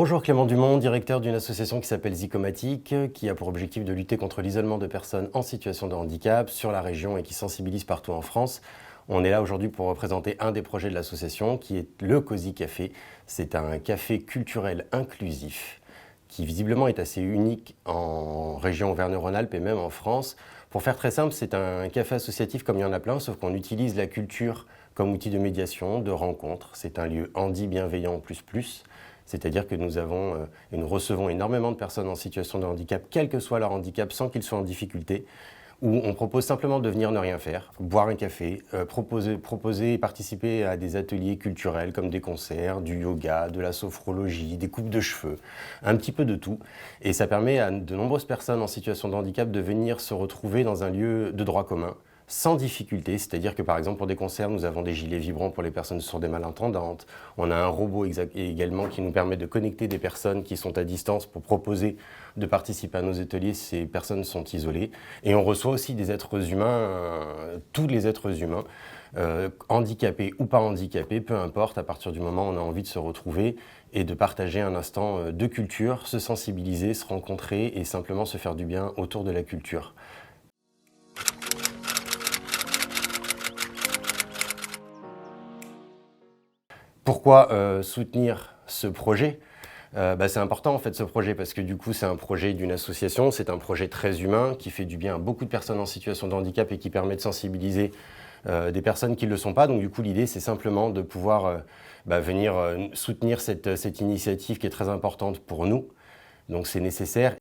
Bonjour, Clément Dumont, directeur d'une association qui s'appelle Zicomatic, qui a pour objectif de lutter contre l'isolement de personnes en situation de handicap sur la région et qui sensibilise partout en France. On est là aujourd'hui pour représenter un des projets de l'association qui est le Cozy Café. C'est un café culturel inclusif qui visiblement est assez unique en région Auvergne-Rhône-Alpes et même en France. Pour faire très simple, c'est un café associatif comme il y en a plein, sauf qu'on utilise la culture comme outil de médiation, de rencontre. C'est un lieu handi bienveillant plus. C'est-à-dire que nous avons et nous recevons énormément de personnes en situation de handicap, quel que soit leur handicap, sans qu'ils soient en difficulté, où on propose simplement de venir ne rien faire, boire un café, proposer et participer à des ateliers culturels comme des concerts, du yoga, de la sophrologie, des coupes de cheveux, un petit peu de tout. Et ça permet à de nombreuses personnes en situation de handicap de venir se retrouver dans un lieu de droit commun, sans difficulté, c'est-à-dire que par exemple pour des concerts, nous avons des gilets vibrants pour les personnes sourdes et malentendantes. On a un robot également qui nous permet de connecter des personnes qui sont à distance pour proposer de participer à nos ateliers si ces personnes sont isolées. Et on reçoit aussi des êtres humains, tous les êtres humains, handicapés ou pas handicapés, peu importe, à partir du moment où on a envie de se retrouver et de partager un instant de culture, se sensibiliser, se rencontrer et simplement se faire du bien autour de la culture. Pourquoi soutenir ce projet ? C'est important en fait ce projet parce que du coup c'est un projet d'une association, c'est un projet très humain qui fait du bien à beaucoup de personnes en situation de handicap et qui permet de sensibiliser des personnes qui ne le sont pas. Donc du coup l'idée c'est simplement de pouvoir venir soutenir cette initiative qui est très importante pour nous. Donc c'est nécessaire.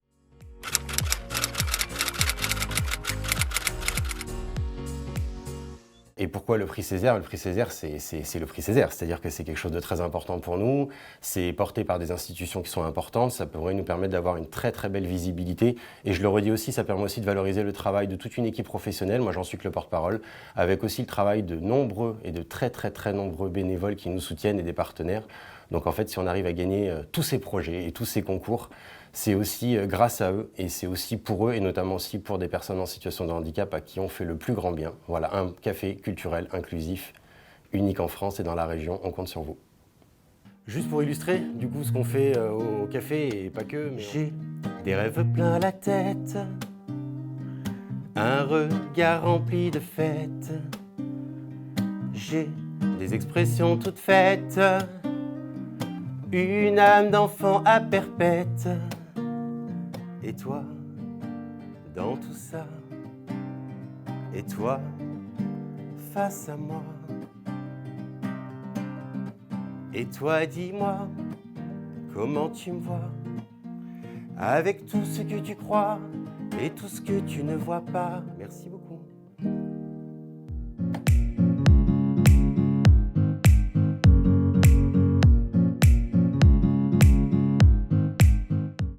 Et pourquoi le prix Césaire ? Le prix Césaire, c'est le prix Césaire, c'est-à-dire que c'est quelque chose de très important pour nous, c'est porté par des institutions qui sont importantes, ça pourrait nous permettre d'avoir une très belle visibilité. Et je le redis aussi, ça permet aussi de valoriser le travail de toute une équipe professionnelle, moi j'en suis que le porte-parole, avec aussi le travail de nombreux et de très nombreux bénévoles qui nous soutiennent et des partenaires. Donc en fait, si on arrive à gagner tous ces projets et tous ces concours, c'est aussi grâce à eux et c'est aussi pour eux et notamment aussi pour des personnes en situation de handicap à qui on fait le plus grand bien. Voilà, un café culturel inclusif, unique en France et dans la région, on compte sur vous. Juste pour illustrer du coup ce qu'on fait au café et pas que, mais j'ai des rêves plein la tête, un regard rempli de fête, j'ai des expressions toutes faites, une âme d'enfant à perpète. Et toi, dans tout ça, et toi, face à moi. Et toi, dis-moi, comment tu me vois, avec tout ce que tu crois et tout ce que tu ne vois pas. Merci beaucoup.